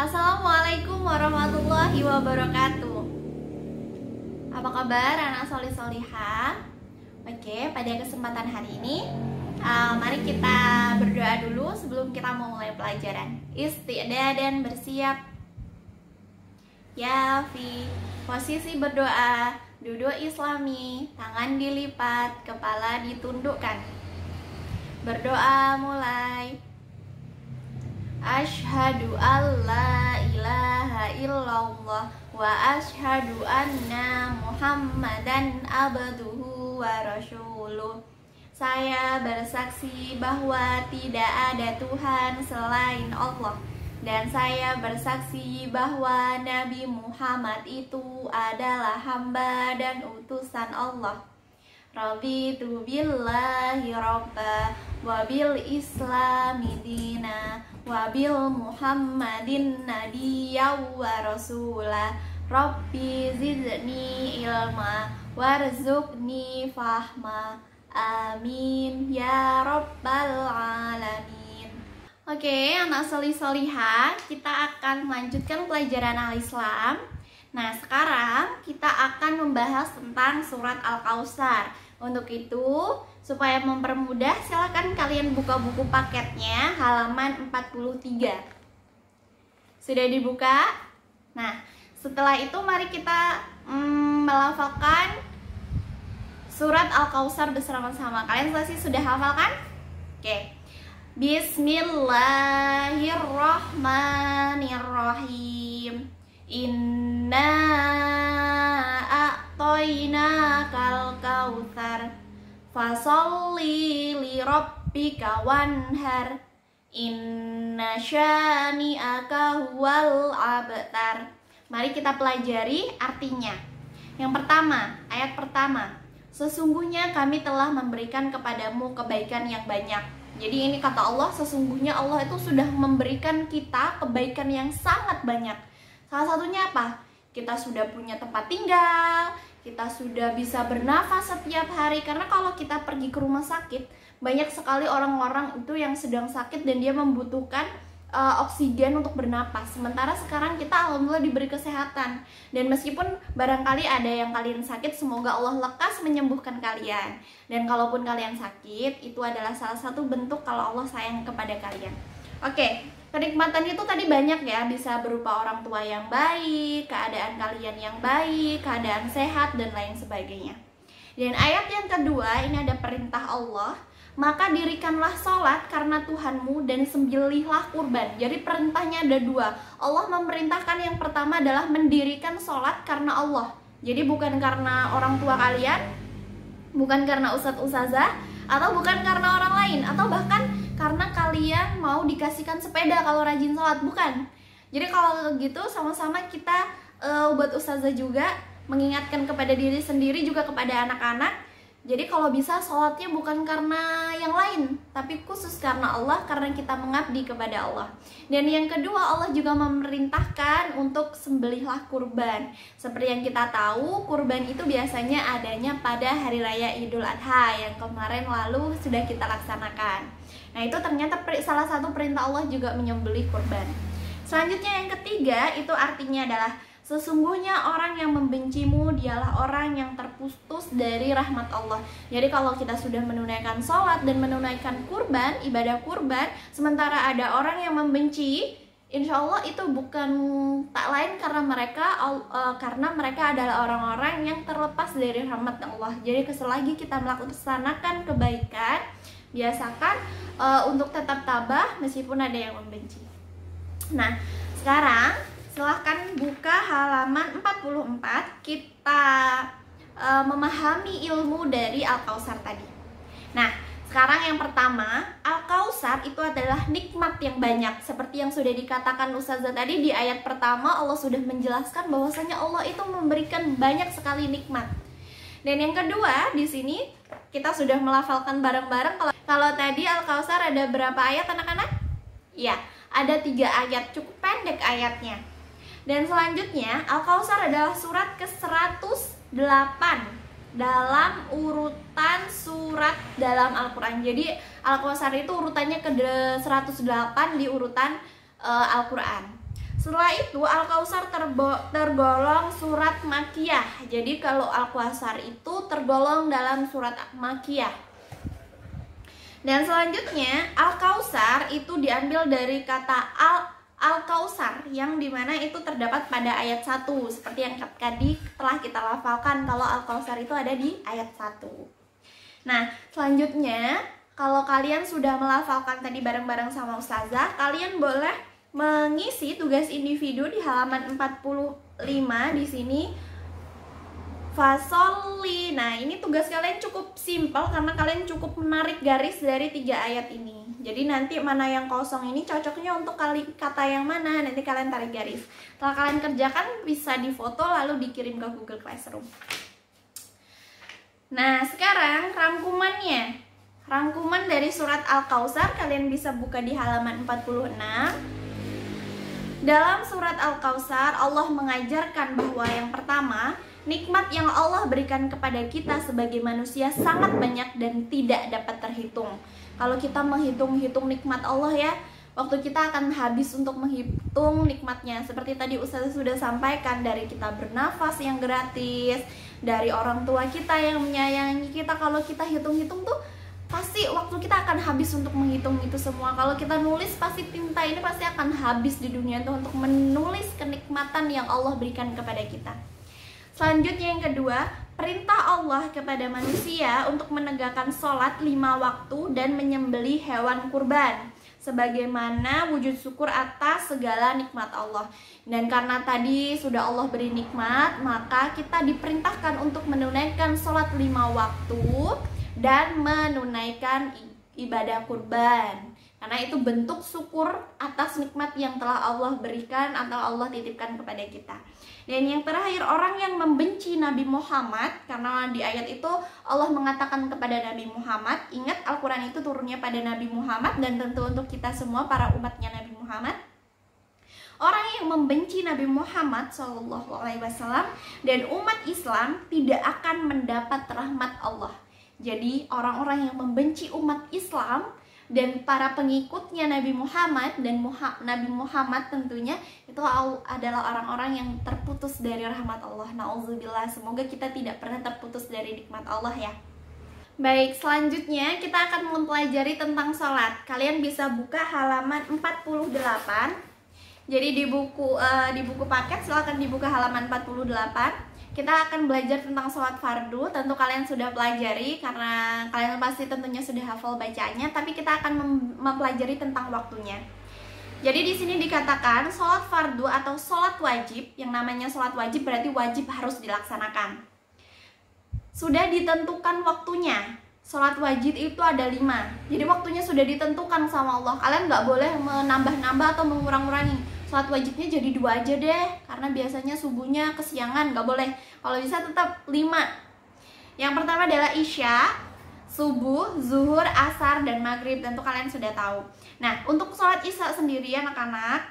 Assalamualaikum warahmatullahi wabarakatuh. Apa kabar anak solih solihah? Oke, pada kesempatan hari ini mari kita berdoa dulu sebelum kita mau mulai pelajaran. Isti'dad dan bersiap. Ya fi, posisi berdoa, duduk islami, tangan dilipat, kepala ditundukkan. Berdoa mulai. Asyhadu alla ilaha illallah wa asyhadu anna Muhammadan abduhu wa rasuluh. Saya bersaksi bahwa tidak ada Tuhan selain Allah, dan saya bersaksi bahwa Nabi Muhammad itu adalah hamba dan utusan Allah. Raditu billahi robba wa bil islami dina wa bil muhammadin nabiyya wa rasula. Rabbi zidni ilma warzuqni fahma. Amin ya rabbal alamin. Oke, anak solih-solihah, kita akan melanjutkan pelajaran Al-Islam. Nah, sekarang kita akan membahas tentang surat Al-Kautsar. Untuk itu, supaya mempermudah, silakan kalian buka buku paketnya halaman 43. Sudah dibuka? Nah, setelah itu mari kita melafalkan surat Al-Kautsar bersama-sama. Kalian pasti sudah hafal kan? Oke. Bismillahirrahmanirrahim. Inna a'toinakal kautsar fasholli li rabbika wanhar inna syani'aka huwal abtar. Mari kita pelajari artinya. Yang pertama, ayat pertama. Sesungguhnya kami telah memberikan kepadamu kebaikan yang banyak. Jadi ini kata Allah, sesungguhnya Allah itu sudah memberikan kita kebaikan yang sangat banyak. Salah satunya apa? Kita sudah punya tempat tinggal, kita sudah bisa bernafas setiap hari. Karena kalau kita pergi ke rumah sakit, banyak sekali orang-orang itu yang sedang sakit dan dia membutuhkan oksigen untuk bernapas. Sementara sekarang kita alhamdulillah diberi kesehatan. Dan meskipun barangkali ada yang kalian sakit, semoga Allah lekas menyembuhkan kalian. Dan kalaupun kalian sakit, itu adalah salah satu bentuk kalau Allah sayang kepada kalian. Oke, kenikmatan itu tadi banyak ya, bisa berupa orang tua yang baik, keadaan kalian yang baik, keadaan sehat, dan lain sebagainya. Dan ayat yang kedua, ini ada perintah Allah, maka dirikanlah sholat karena Tuhanmu dan sembelihlah kurban. Jadi perintahnya ada dua. Allah memerintahkan yang pertama adalah mendirikan sholat karena Allah. Jadi bukan karena orang tua kalian, bukan karena ustadz ustazah, atau bukan karena orang lain, atau bahkan karena kalian mau dikasihkan sepeda kalau rajin sholat, bukan. Jadi kalau gitu sama-sama kita buat ustazah juga mengingatkan kepada diri sendiri juga kepada anak-anak. Jadi kalau bisa sholatnya bukan karena yang lain, tapi khusus karena Allah, karena kita mengabdi kepada Allah. Dan yang kedua, Allah juga memerintahkan untuk sembelihlah kurban. Seperti yang kita tahu, kurban itu biasanya adanya pada Hari Raya Idul Adha yang kemarin lalu sudah kita laksanakan. Nah, itu ternyata salah satu perintah Allah juga menyembelih kurban. Selanjutnya yang ketiga, itu artinya adalah sesungguhnya orang yang membencimu dialah orang yang terputus dari rahmat Allah. Jadi kalau kita sudah menunaikan sholat dan menunaikan kurban, ibadah kurban, sementara ada orang yang membenci, insya Allah itu bukan tak lain karena mereka adalah orang-orang yang terlepas dari rahmat Allah. Jadi selagi kita melaksanakan kebaikan, biasakan untuk tetap tabah meskipun ada yang membenci. Nah, sekarang silahkan buka halaman 44, kita memahami ilmu dari Al-Kautsar tadi. Nah, sekarang yang pertama, Al-Kautsar itu adalah nikmat yang banyak. Seperti yang sudah dikatakan Ustazah tadi di ayat pertama, Allah sudah menjelaskan bahwasanya Allah itu memberikan banyak sekali nikmat. Dan yang kedua, di sini kita sudah melafalkan bareng-bareng. Kalau tadi Al-Kautsar ada berapa ayat anak-anak? Ya, ada 3 ayat, cukup pendek ayatnya. Dan selanjutnya, Al-Kautsar adalah surat ke-108 dalam urutan surat dalam Al-Quran. Jadi Al-Kautsar itu urutannya ke 108 di urutan Al-Quran. Setelah itu Al-Kautsar tergolong surat Makkiyah. Jadi kalau Al-Kautsar itu tergolong dalam surat Makkiyah. Dan selanjutnya Al-Kautsar itu diambil dari kata Al-Kautsar yang dimana itu terdapat pada ayat 1. Seperti yang tadi telah kita lafalkan kalau Al-Kautsar itu ada di ayat 1. Nah selanjutnya kalau kalian sudah melafalkan tadi bareng-bareng sama Ustazah, kalian boleh mengisi tugas individu di halaman 45 di sini. Fasolli. Nah, ini tugas kalian cukup simpel karena kalian cukup menarik garis dari 3 ayat ini. Jadi nanti mana yang kosong ini cocoknya untuk kata yang mana, nanti kalian tarik garis. Setelah kalian kerjakan bisa difoto lalu dikirim ke Google Classroom. Nah, sekarang rangkumannya. Rangkuman dari surat Al-Kautsar kalian bisa buka di halaman 46. Dalam surat Al-Kautsar, Allah mengajarkan bahwa yang pertama, nikmat yang Allah berikan kepada kita sebagai manusia sangat banyak dan tidak dapat terhitung. Kalau kita menghitung-hitung nikmat Allah ya, waktu kita akan habis untuk menghitung nikmatnya. Seperti tadi Ustazah sudah sampaikan, dari kita bernafas yang gratis, dari orang tua kita yang menyayangi kita. Kalau kita hitung-hitung tuh pasti waktu kita akan habis untuk menghitung itu semua. Kalau kita nulis pasti tinta ini pasti akan habis di dunia itu untuk menulis kenikmatan yang Allah berikan kepada kita. Selanjutnya yang kedua, perintah Allah kepada manusia untuk menegakkan sholat 5 waktu dan menyembelih hewan kurban sebagaimana wujud syukur atas segala nikmat Allah. Dan karena tadi sudah Allah beri nikmat, maka kita diperintahkan untuk menunaikan sholat 5 waktu dan menunaikan ibadah kurban, karena itu bentuk syukur atas nikmat yang telah Allah berikan atau Allah titipkan kepada kita. Dan yang terakhir, orang yang membenci Nabi Muhammad, karena di ayat itu Allah mengatakan kepada Nabi Muhammad, ingat Al-Quran itu turunnya pada Nabi Muhammad dan tentu untuk kita semua para umatnya Nabi Muhammad. Orang yang membenci Nabi Muhammad SAW dan umat Islam tidak akan mendapat rahmat Allah. Jadi orang-orang yang membenci umat Islam dan para pengikutnya Nabi Muhammad dan Nabi Muhammad tentunya itu adalah orang-orang yang terputus dari rahmat Allah. Nauzubillah, semoga kita tidak pernah terputus dari nikmat Allah ya. Baik, selanjutnya kita akan mempelajari tentang sholat. Kalian bisa buka halaman 48. Jadi di buku paket silakan dibuka halaman 48. Kita akan belajar tentang sholat fardu. Tentu kalian sudah pelajari karena kalian pasti tentunya sudah hafal bacanya, tapi kita akan mempelajari tentang waktunya. Jadi di sini dikatakan sholat fardu atau sholat wajib. Yang namanya sholat wajib berarti wajib harus dilaksanakan. Sudah ditentukan waktunya. Sholat wajib itu ada 5. Jadi waktunya sudah ditentukan sama Allah. Kalian nggak boleh menambah-nambah atau mengurang-ngurangi. Sholat wajibnya jadi 2 aja deh, karena biasanya subuhnya kesiangan, nggak boleh. Kalau bisa tetap 5. Yang pertama adalah Isya, subuh, zuhur, asar, dan maghrib. Tentu kalian sudah tahu. Nah, untuk sholat Isya sendiri anak-anak,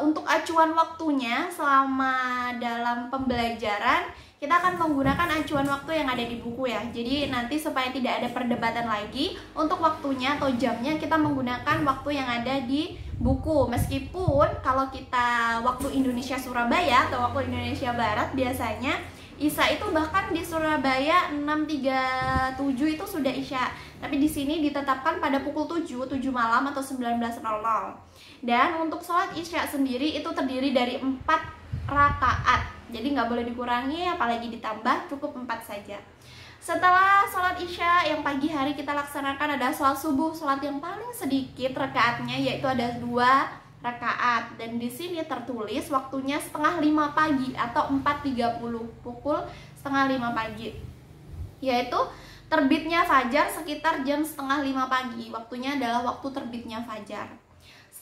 untuk acuan waktunya selama dalam pembelajaran, kita akan menggunakan acuan waktu yang ada di buku ya. Jadi nanti supaya tidak ada perdebatan lagi, untuk waktunya atau jamnya kita menggunakan waktu yang ada di buku. Meskipun kalau kita waktu Indonesia Surabaya atau waktu Indonesia Barat biasanya Isya itu bahkan di Surabaya 6.37 itu sudah Isya. Tapi di sini ditetapkan pada pukul 7 malam atau 19.00. Dan untuk sholat Isya sendiri itu terdiri dari 4 rakaat. Jadi nggak boleh dikurangi apalagi ditambah, cukup 4 saja. Setelah sholat Isya yang pagi hari kita laksanakan ada sholat subuh, sholat yang paling sedikit rakaatnya yaitu ada 2 rakaat. Dan di sini tertulis waktunya 4:30 pagi atau 4.30, pukul 4:30 pagi. Yaitu terbitnya fajar sekitar jam 4:30 pagi. Waktunya adalah waktu terbitnya fajar.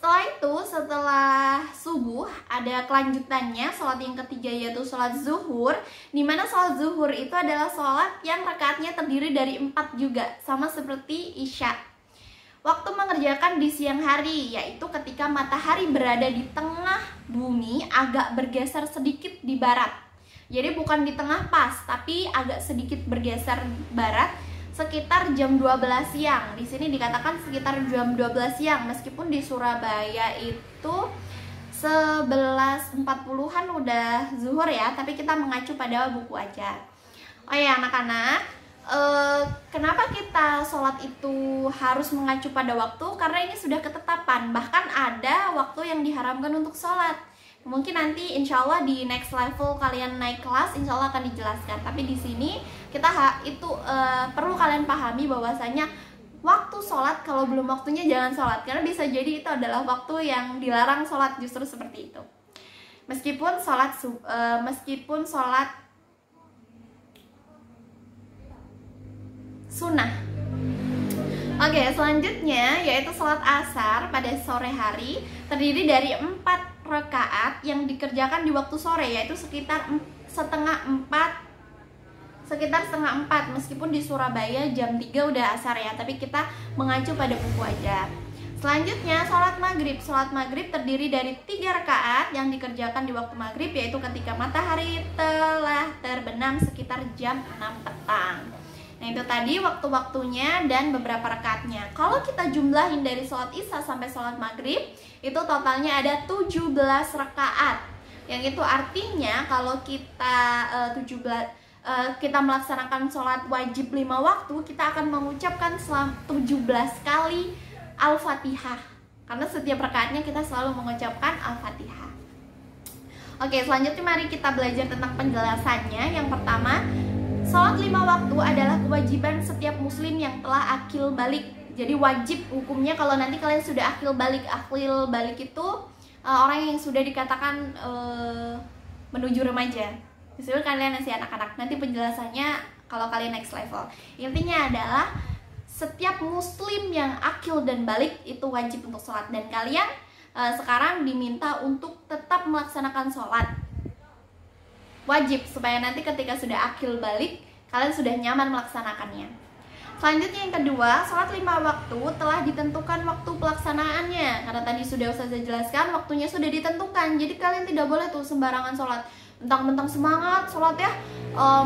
Setelah itu, setelah subuh ada kelanjutannya, sholat yang ketiga yaitu sholat zuhur. Dimana sholat zuhur itu adalah sholat yang rakaatnya terdiri dari 4 juga, sama seperti Isya. Waktu mengerjakan di siang hari, yaitu ketika matahari berada di tengah bumi agak bergeser sedikit di barat. Jadi bukan di tengah pas, tapi agak sedikit bergeser barat, sekitar jam 12 siang. Di sini dikatakan sekitar jam 12 siang, meskipun di Surabaya itu 11.40-an udah zuhur ya, tapi kita mengacu pada buku aja. Oh ya anak-anak, kenapa kita sholat itu harus mengacu pada waktu? Karena ini sudah ketetapan, bahkan ada waktu yang diharamkan untuk sholat. Mungkin nanti insya Allah di next level kalian naik kelas, insya Allah akan dijelaskan. Tapi di sini kita perlu kalian pahami bahwasanya waktu sholat, kalau belum waktunya jangan sholat, karena bisa jadi itu adalah waktu yang dilarang sholat, justru seperti itu. Meskipun sholat sunnah. Oke, selanjutnya yaitu sholat asar pada sore hari, terdiri dari 4 rakaat yang dikerjakan di waktu sore, yaitu sekitar setengah 4, meskipun di Surabaya jam 3 udah asar ya, tapi kita mengacu pada buku aja. Selanjutnya sholat maghrib. Sholat maghrib terdiri dari 3 rakaat yang dikerjakan di waktu maghrib, yaitu ketika matahari telah terbenam sekitar jam 6 petang. Nah itu tadi waktu-waktunya dan beberapa rakaatnya. Kalau kita jumlahin dari sholat isya sampai sholat maghrib, itu totalnya ada 17 rakaat. Yang itu artinya kalau kita kita melaksanakan sholat wajib 5 waktu, kita akan mengucapkan 17 kali Al-Fatihah, karena setiap rakaatnya kita selalu mengucapkan Al-Fatihah. Oke, selanjutnya mari kita belajar tentang penjelasannya. Yang pertama, sholat 5 waktu adalah kewajiban setiap muslim yang telah akil balik. Jadi wajib hukumnya kalau nanti kalian sudah akil balik. Akil balik itu orang yang sudah dikatakan menuju remaja. Meskipun kalian masih anak-anak, nanti penjelasannya kalau kalian next level. Intinya adalah setiap muslim yang akil dan balik itu wajib untuk sholat. Dan kalian sekarang diminta untuk tetap melaksanakan sholat wajib, supaya nanti ketika sudah akil balik, kalian sudah nyaman melaksanakannya. Selanjutnya yang kedua, sholat 5 waktu telah ditentukan waktu pelaksanaannya. Karena tadi sudah Ustazah jelaskan, waktunya sudah ditentukan. Jadi kalian tidak boleh tuh sembarangan sholat. Mentang-mentang semangat sholat ya,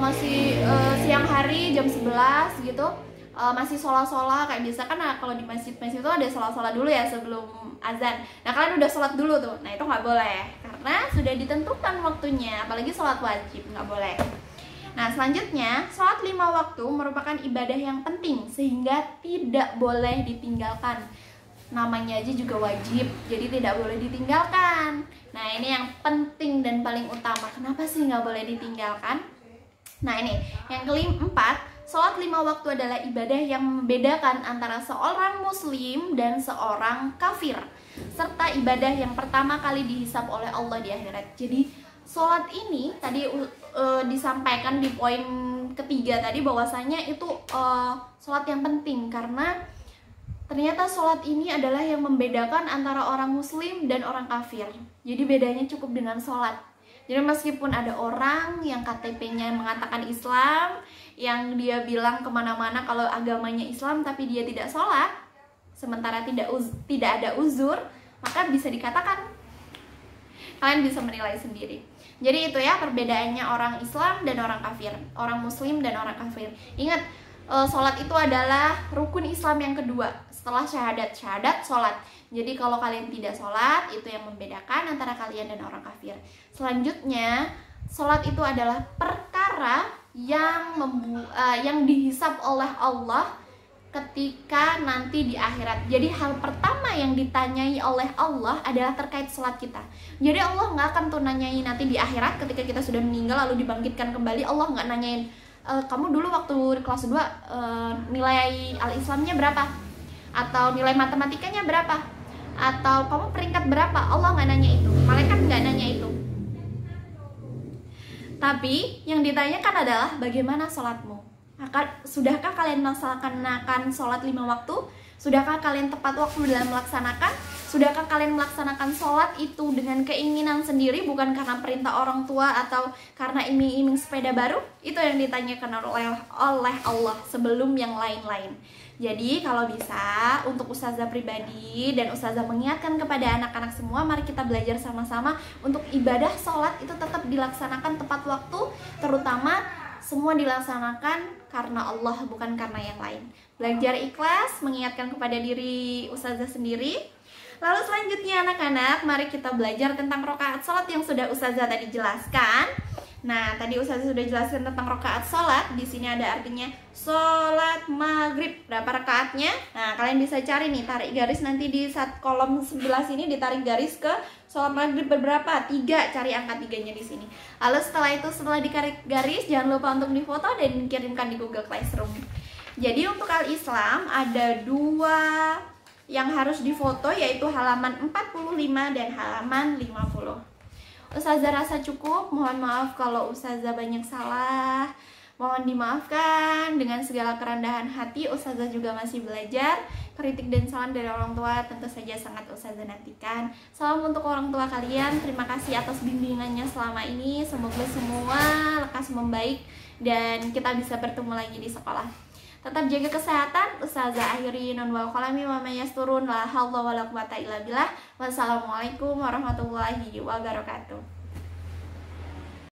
masih siang hari jam 11 gitu, masih sholat kayak biasa kan. Nah, kalau di masjid-masjid itu ada sholat dulu ya sebelum azan. Nah kalian udah sholat dulu tuh, nah itu nggak boleh karena sudah ditentukan waktunya, apalagi sholat wajib nggak boleh. Nah selanjutnya, sholat 5 waktu merupakan ibadah yang penting sehingga tidak boleh ditinggalkan. Namanya aja juga wajib, jadi tidak boleh ditinggalkan. Nah ini yang penting dan paling utama. Kenapa sih nggak boleh ditinggalkan? Nah ini yang keempat, sholat 5 waktu adalah ibadah yang membedakan antara seorang muslim dan seorang kafir, serta ibadah yang pertama kali dihisab oleh Allah di akhirat. Jadi sholat ini tadi disampaikan di poin ketiga tadi bahwasanya itu sholat yang penting, karena ternyata sholat ini adalah yang membedakan antara orang muslim dan orang kafir. Jadi bedanya cukup dengan sholat. Jadi meskipun ada orang yang KTP-nya mengatakan Islam, yang dia bilang kemana-mana kalau agamanya Islam, tapi dia tidak sholat, sementara tidak ada uzur, maka bisa dikatakan, kalian bisa menilai sendiri. Jadi itu ya perbedaannya orang Islam dan orang kafir, orang muslim dan orang kafir. Ingat, sholat itu adalah rukun Islam yang kedua setelah syahadat sholat. Jadi kalau kalian tidak sholat, itu yang membedakan antara kalian dan orang kafir. Selanjutnya, sholat itu adalah perkara yang dihisab oleh Allah ketika nanti di akhirat. Jadi hal pertama yang ditanyai oleh Allah adalah terkait sholat kita. Jadi Allah nggak akan tuh nanyain nanti di akhirat ketika kita sudah meninggal lalu dibangkitkan kembali. Allah nggak nanyain, kamu dulu waktu kelas 2 nilai al-Islamnya berapa? Atau nilai matematikanya berapa? Atau kamu peringkat berapa? Allah nggak nanya itu, malaikat nggak nanya itu. Tapi yang ditanyakan adalah bagaimana sholatmu? Sudahkah kalian melaksanakan sholat 5 waktu? Sudahkah kalian tepat waktu dalam melaksanakan? Sudahkah kalian melaksanakan sholat itu dengan keinginan sendiri, bukan karena perintah orang tua atau karena iming-iming sepeda baru? Itu yang ditanyakan oleh Allah sebelum yang lain-lain. Jadi kalau bisa, untuk Ustazah pribadi dan Ustazah mengingatkan kepada anak-anak semua, mari kita belajar sama-sama untuk ibadah sholat itu tetap dilaksanakan tepat waktu, terutama semua dilaksanakan karena Allah, bukan karena yang lain. Belajar ikhlas, mengingatkan kepada diri Ustazah sendiri. Lalu selanjutnya anak-anak, mari kita belajar tentang rakaat sholat yang sudah Ustazah tadi jelaskan. Nah, tadi Ustazah sudah jelaskan tentang rakaat sholat. Di sini ada artinya sholat maghrib. Berapa rakaatnya? Nah, kalian bisa cari nih, tarik garis nanti di kolom sebelah sini, ditarik garis ke sholat maghrib berapa? 3, cari angka 3-nya di sini. Lalu setelah ditarik garis, jangan lupa untuk difoto dan dikirimkan di Google Classroom. Jadi untuk Al-Islam ada 2 yang harus difoto, yaitu halaman 45 dan halaman 50. Ustazah rasa cukup, mohon maaf kalau Ustazah banyak salah, mohon dimaafkan. Dengan segala kerendahan hati, Ustazah juga masih belajar. Kritik dan saran dari orang tua tentu saja sangat Ustazah nantikan. Salam untuk orang tua kalian, terima kasih atas bimbingannya selama ini. Semoga semua lekas membaik dan kita bisa bertemu lagi di sekolah. Tetap jaga kesehatan. Ustazah akhiri non wal qalami wa may yasturun la haula wala quwata illa billah. Wassalamualaikum warahmatullahi wabarakatuh.